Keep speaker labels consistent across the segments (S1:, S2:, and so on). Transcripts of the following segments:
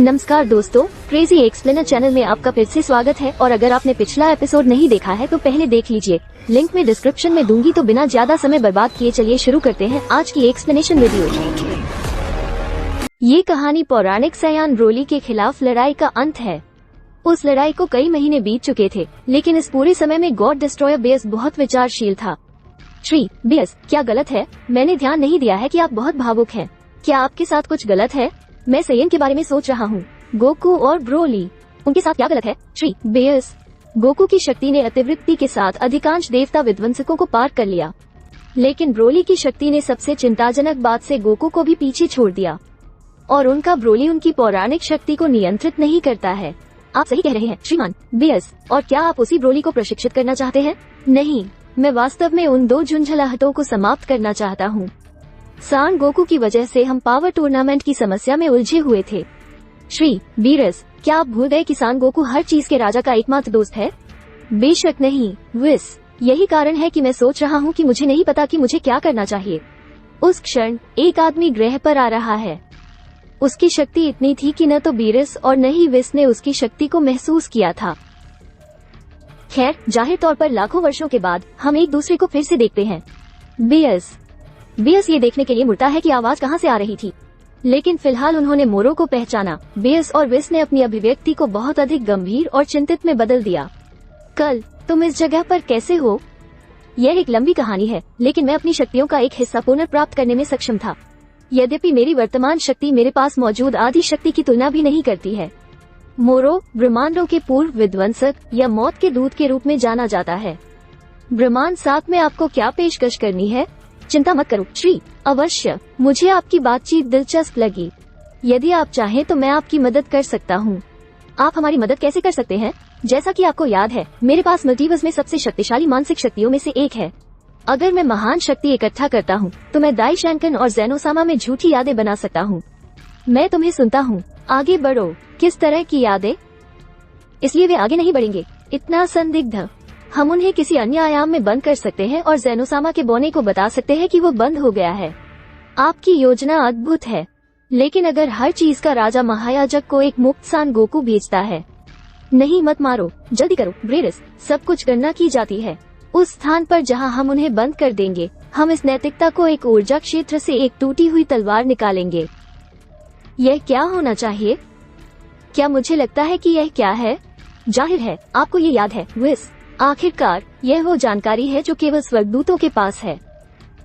S1: नमस्कार दोस्तों, crazy explainer channel में आपका फिर से स्वागत है। और अगर आपने पिछला एपिसोड नहीं देखा है तो पहले देख लीजिए, लिंक में डिस्क्रिप्शन में दूंगी। तो बिना ज्यादा समय बर्बाद किए चलिए शुरू करते हैं आज की एक्सप्लेनेशन वीडियो। ये कहानी पौराणिक सयान ब्रोली के खिलाफ लड़ाई का अंत है। उस लड़ाई को कई महीने बीत चुके थे, लेकिन इस पूरे समय में गॉड डिस्ट्रॉयर बेयस बहुत विचारशील था। श्री बेयस, क्या गलत है? मैंने ध्यान नहीं दिया है कि आप बहुत भावुक हैं। क्या आपके साथ कुछ गलत है? मैं सयन के बारे में सोच रहा हूँ। गोकू और ब्रोली, उनके साथ क्या गलत है? श्री बेयस, गोकू की शक्ति ने अतिवृत्ति के साथ अधिकांश देवता विध्वंसकों को पार कर लिया, लेकिन ब्रोली की शक्ति ने सबसे चिंताजनक बात से गोकू को भी पीछे छोड़ दिया। और उनका ब्रोली उनकी पौराणिक शक्ति को नियंत्रित नहीं करता है। आप सही कह रहे हैं श्रीमान बेयस। और क्या आप उसी ब्रोली को प्रशिक्षित करना चाहते हैं? नहीं, मैं वास्तव में उन दो झुंझलाहटों को समाप्त करना चाहता हूँ। सान गोकू की वजह से हम पावर टूर्नामेंट की समस्या में उलझे हुए थे। श्री बीरस, क्या आप भूल गए कि सान गोकू हर चीज के राजा का एकमात्र दोस्त है? बेशक नहीं विस, यही कारण है कि मैं सोच रहा हूँ कि मुझे नहीं पता कि मुझे क्या करना चाहिए। उस क्षण एक आदमी ग्रह पर आ रहा है। उसकी शक्ति इतनी थी कि न तो बीरस और न ही विस ने उसकी शक्ति को महसूस किया था। खैर, जाहिर तौर पर लाखों वर्षों के बाद हम एक दूसरे को फिर से देखते हैं। बेयस ये देखने के लिए मुड़ता है कि आवाज कहाँ से आ रही थी, लेकिन फिलहाल उन्होंने मोरो को पहचाना। बेयस और विस ने अपनी अभिव्यक्ति को बहुत अधिक गंभीर और चिंतित में बदल दिया। कल तुम इस जगह पर कैसे हो? यह एक लंबी कहानी है, लेकिन मैं अपनी शक्तियों का एक हिस्सा पुनर्प्राप्त करने में सक्षम था। यद्यपि मेरी वर्तमान शक्ति मेरे पास मौजूद आदि शक्ति की तुलना भी नहीं करती है। मोरो ब्रह्मांडों के पूर्व विध्वंसक या मौत के दूत के रूप में जाना जाता है। ब्रह्मांड 7 में आपको क्या पेशकश करनी है? चिंता मत करो श्री। अवश्य, मुझे आपकी बातचीत दिलचस्प लगी। यदि आप चाहें तो मैं आपकी मदद कर सकता हूँ। आप हमारी मदद कैसे कर सकते हैं? जैसा कि आपको याद है, मेरे पास मल्टीवर्स में सबसे शक्तिशाली मानसिक शक्तियों में से एक है। अगर मैं महान शक्ति इकट्ठा करता हूँ तो मैं दाई शैंकन और ज़ेनोसामा में झूठी यादें बना सकता हूँ। मैं तुम्हें सुनता हूँ, आगे बढ़ो। किस तरह की यादें? इसलिए वे आगे नहीं बढ़ेंगे। इतना संदिग्ध। हम उन्हें किसी अन्य आयाम में बंद कर सकते हैं और ज़ेनोसामा के बोने को बता सकते हैं कि वो बंद हो गया है। आपकी योजना अद्भुत है, लेकिन अगर हर चीज का राजा महायाजक को एक मुक्त सान गोकू भेजता है। नहीं, मत मारो, जल्दी करो ब्रेरस। सब कुछ गणना की जाती है। उस स्थान पर जहां हम उन्हें बंद कर देंगे, हम इस नैतिकता को एक ऊर्जा क्षेत्र से एक टूटी हुई तलवार निकालेंगे। यह क्या होना चाहिए? क्या मुझे लगता है कि यह क्या है? जाहिर है आपको ये याद है विस। आखिरकार यह वो जानकारी है जो केवल स्वर्गदूतों के पास है।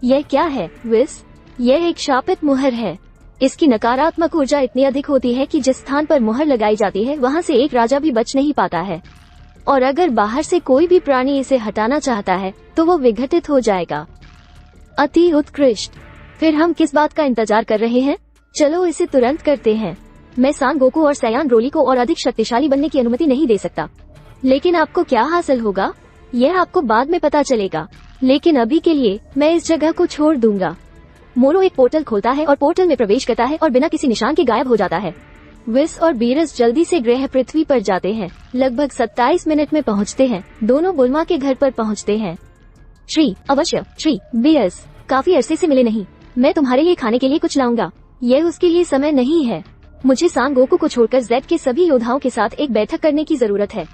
S1: यह क्या है विस? यह एक शापित मुहर है। इसकी नकारात्मक ऊर्जा इतनी अधिक होती है कि जिस स्थान पर मुहर लगाई जाती है वहां से एक राजा भी बच नहीं पाता है। और अगर बाहर से कोई भी प्राणी इसे हटाना चाहता है तो वो विघटित हो जाएगा। अति उत्कृष्ट। फिर हम किस बात का इंतजार कर रहे हैं? चलो इसे तुरंत करते हैं। मैं सान गोकू और सयान ब्रोली को और अधिक शक्तिशाली बनने की अनुमति नहीं दे सकता, लेकिन आपको क्या हासिल होगा यह आपको बाद में पता चलेगा। लेकिन अभी के लिए मैं इस जगह को छोड़ दूंगा। मोरो एक पोर्टल खोलता है और पोर्टल में प्रवेश करता है और बिना किसी निशान के गायब हो जाता है। विस और बीरस जल्दी से ग्रह पृथ्वी पर जाते हैं। लगभग 27 मिनट में पहुंचते हैं। दोनों बुल्मा के घर पर पहुंचते हैं। श्री अवश्य। श्री बीरस, काफी अरसे से मिले नहीं। मैं तुम्हारे लिए खाने के लिए कुछ लाऊंगा। यह उसके लिए समय नहीं है। मुझे सान गोकू को छोड़कर जेड के सभी योद्धाओं के साथ एक बैठक करने की जरूरत है।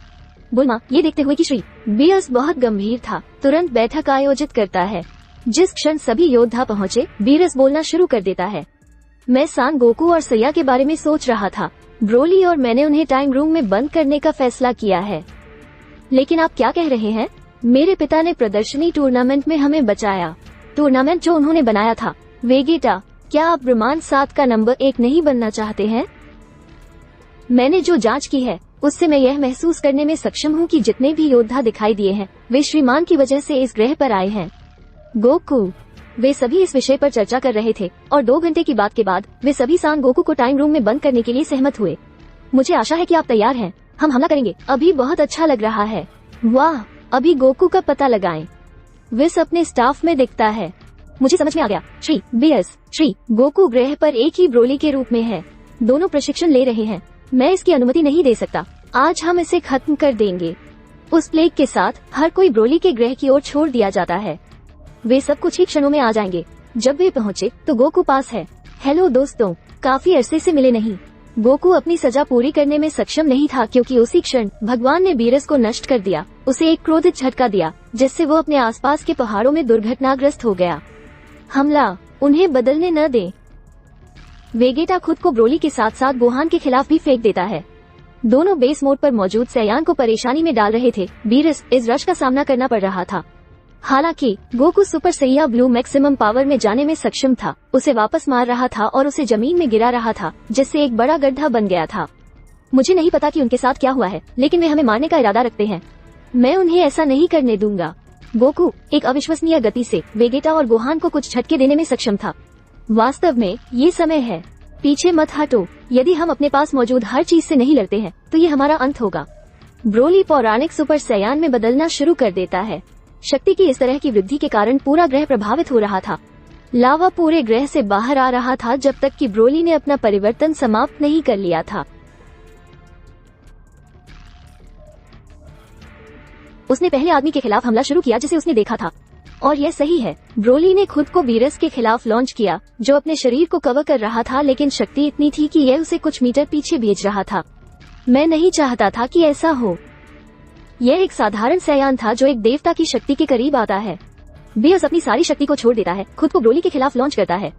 S1: बुल्मा ये देखते हुए कि श्री बीयस बहुत गंभीर था, तुरंत बैठक आयोजित करता है। जिस क्षण सभी योद्धा पहुंचे, बीरस बोलना शुरू कर देता है। मैं सान गोकू और सया के बारे में सोच रहा था। ब्रोली और मैंने उन्हें टाइम रूम में बंद करने का फैसला किया है। लेकिन आप क्या कह रहे हैं? मेरे पिता ने प्रदर्शनी टूर्नामेंट में हमें बचाया। टूर्नामेंट जो उन्होंने बनाया था। वेगेटा, क्या आप ब्रह्मांड 7 का नंबर 1 नहीं बनना चाहते हैं? मैंने जो जांच की है उससे मैं यह महसूस करने में सक्षम हूँ कि जितने भी योद्धा दिखाई दिए हैं वे श्रीमान की वजह से इस ग्रह पर आए हैं। गोकू, वे सभी इस विषय पर चर्चा कर रहे थे और 2 घंटे की बात के बाद वे सभी सान गोकू को टाइम रूम में बंद करने के लिए सहमत हुए। मुझे आशा है कि आप तैयार हैं। हम हमला करेंगे। अभी बहुत अच्छा लग रहा है। वाह, अभी गोकू का पता लगाएं। विस अपने स्टाफ में दिखता है। मुझे समझ में आ गया श्री बीएस। श्री गोकू ग्रह पर एक ही ब्रोली के रूप में है। दोनों प्रशिक्षण ले रहे हैं। मैं इसकी अनुमति नहीं दे सकता। आज हम इसे खत्म कर देंगे। उस प्लेग के साथ हर कोई ब्रोली के ग्रह की ओर छोड़ दिया जाता है। वे सब कुछ ही क्षणों में आ जाएंगे। जब वे पहुंचे तो गोकू पास है। हेलो दोस्तों, काफी अरसे से मिले नहीं। गोकू अपनी सजा पूरी करने में सक्षम नहीं था क्योंकि उसी क्षण भगवान ने बीरस को नष्ट कर दिया। उसे एक क्रोधित झटका दिया जिससे वो अपने आसपास के पहाड़ों में दुर्घटनाग्रस्त हो गया। हमला उन्हें बदलने न दे। वेगेटा खुद को ब्रोली के साथ साथ गोहान के खिलाफ भी फेंक देता है। दोनों बेस मोड पर मौजूद सैयान को परेशानी में डाल रहे थे। बीरस इस रश का सामना करना पड़ रहा था। हालांकि गोकू सुपर सैया ब्लू मैक्सिमम पावर में जाने में सक्षम था। उसे वापस मार रहा था और उसे जमीन में गिरा रहा था जिससे एक बड़ा गड्ढा बन गया था। मुझे नहीं पता कि उनके साथ क्या हुआ है, लेकिन वे हमें मारने का इरादा रखते हैं। मैं उन्हें ऐसा नहीं करने दूंगा। गोकू एक अविश्वसनीय गति से वेगेटा और गोहान को कुछ झटके देने में सक्षम था। वास्तव में ये समय है, पीछे मत हटो। यदि हम अपने पास मौजूद हर चीज से नहीं लड़ते हैं तो ये हमारा अंत होगा। ब्रोली पौराणिक सुपर सैयान में बदलना शुरू कर देता है। शक्ति की इस तरह की वृद्धि के कारण पूरा ग्रह प्रभावित हो रहा था। लावा पूरे ग्रह से बाहर आ रहा था जब तक कि ब्रोली ने अपना परिवर्तन समाप्त नहीं कर लिया था। उसने पहले आदमी के खिलाफ हमला शुरू किया जिसे उसने देखा था, और यह सही है। ब्रोली ने खुद को बीरस के खिलाफ लॉन्च किया जो अपने शरीर को कवर कर रहा था, लेकिन शक्ति इतनी थी कि यह उसे कुछ मीटर पीछे भेज रहा था। मैं नहीं चाहता था कि ऐसा हो। यह एक साधारण सैयान था जो एक देवता की शक्ति के करीब आता है। बीरस अपनी सारी शक्ति को छोड़ देता है, खुद को ब्रोली के खिलाफ लॉन्च करता है।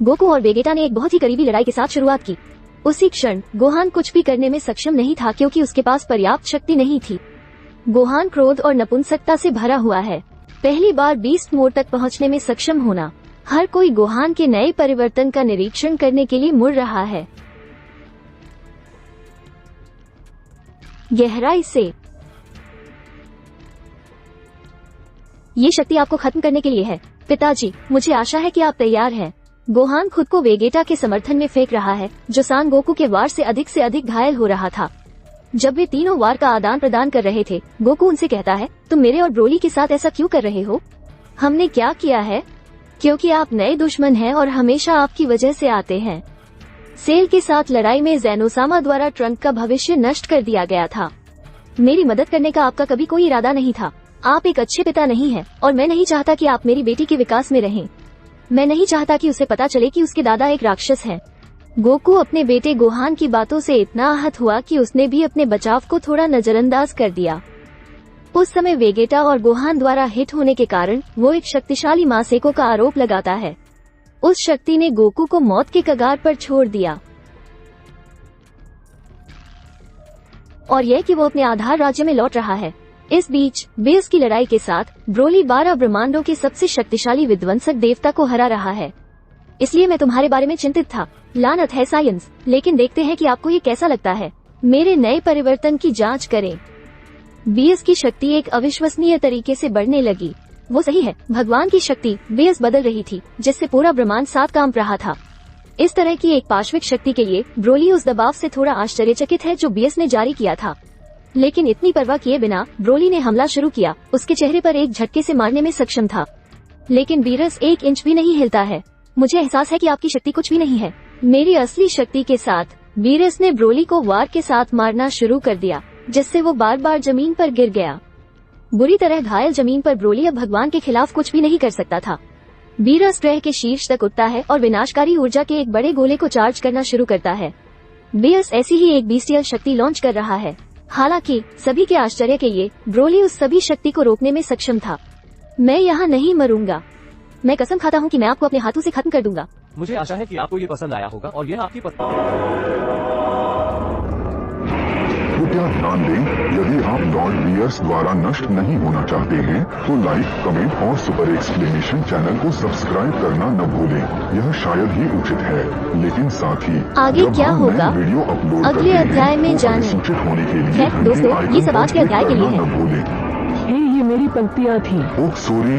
S1: गोकू और वेगेटा ने एक बहुत ही करीबी लड़ाई के साथ शुरुआत की। उसी क्षण गोहान कुछ भी करने में सक्षम नहीं था क्योंकि उसके पास पर्याप्त शक्ति नहीं थी। गोहान क्रोध और नपुंसकता से भरा हुआ है। पहली बार बीस्ट मोड तक पहुंचने में सक्षम होना। हर कोई गोहान के नए परिवर्तन का निरीक्षण करने के लिए मुड़ रहा है। गहराई से ये शक्ति आपको खत्म करने के लिए है। पिताजी, मुझे आशा है कि आप तैयार हैं। गोहान खुद को वेगेटा के समर्थन में फेंक रहा है जो सान गोकू के वार से अधिक घायल हो रहा था। जब वे तीनों वार का आदान प्रदान कर रहे थे, गोकू उनसे कहता है, तुम मेरे और ब्रोली के साथ ऐसा क्यों कर रहे हो? हमने क्या किया है? क्योंकि आप नए दुश्मन हैं और हमेशा आपकी वजह से आते हैं। सेल के साथ लड़ाई में ज़ेनोसामा द्वारा ट्रंक का भविष्य नष्ट कर दिया गया था। मेरी मदद करने का आपका कभी कोई इरादा नहीं था। आप एक अच्छे पिता नहीं हैं और मैं नहीं चाहता कि आप मेरी बेटी के विकास में रहें। मैं नहीं चाहता कि उसे पता चले कि उसके दादा एक राक्षस हैं। गोकू अपने बेटे गोहान की बातों से इतना आहत हुआ कि उसने भी अपने बचाव को थोड़ा नजरअंदाज कर दिया। उस समय वेगेटा और गोहान द्वारा हिट होने के कारण वो एक शक्तिशाली मासेको का आरोप लगाता है। उस शक्ति ने गोकू को मौत के कगार पर छोड़ दिया और यह कि वो अपने आधार राज्य में लौट रहा है। इस बीच बेस की लड़ाई के साथ ब्रोली 12 ब्रह्मांडों के सबसे शक्तिशाली विध्वंसक देवता को हरा रहा है। इसलिए मैं तुम्हारे बारे में चिंतित था। लानत है साइंस, लेकिन देखते हैं कि आपको ये कैसा लगता है। मेरे नए परिवर्तन की जांच करें। बेस की शक्ति एक अविश्वसनीय तरीके से बढ़ने लगी। वो सही है, भगवान की शक्ति बेस बदल रही थी जिससे पूरा ब्रह्मांड साथ कांप रहा था। इस तरह की एक पाश्विक शक्ति के लिए ब्रोली उस दबाव से थोड़ा आश्चर्यचकित है जो बेस ने जारी किया था। लेकिन इतनी परवाह किए बिना ब्रोली ने हमला शुरू किया। उसके चेहरे पर एक झटके से मारने में सक्षम था, लेकिन बीरस 1 इंच भी नहीं हिलता है। मुझे एहसास है कि आपकी शक्ति कुछ भी नहीं है। मेरी असली शक्ति के साथ बीरस ने ब्रोली को वार के साथ मारना शुरू कर दिया जिससे वो बार बार जमीन पर गिर गया। बुरी तरह घायल जमीन पर ब्रोली अब भगवान के खिलाफ कुछ भी नहीं कर सकता था। बीरस ग्रह के शीर्ष तक उठता है और विनाशकारी ऊर्जा के एक बड़े गोले को चार्ज करना शुरू करता है। बीरस ऐसी ही एक बीस्टियल शक्ति लॉन्च कर रहा है। हालांकि सभी के आश्चर्य के लिए ब्रोली उस सभी शक्ति को रोकने में सक्षम था। मैं यहाँ नहीं मरूंगा। मैं कसम खाता हूँ कि मैं आपको अपने हाथों से खत्म कर दूंगा।
S2: मुझे आशा है कि आपको ये पसंद आया होगा और यह आपकी
S3: कृपया ध्यान दें, यदि आप लॉर्ड बीयर्स द्वारा नष्ट नहीं होना चाहते हैं तो लाइक, कमेंट और सुपर एक्सप्लेनेशन चैनल को सब्सक्राइब करना न भूलें। यह शायद ही उचित है, लेकिन साथ ही
S1: आगे क्या होगा
S3: वीडियो अपलोड
S1: अगले अध्याय में जानें।
S3: सूचित होने के लिए
S1: दोस्तों, ये सब आज के अध्याय के लिए है।
S3: न भूलें।
S4: ये मेरी पंक्तियाँ थी।
S3: Oh sorry,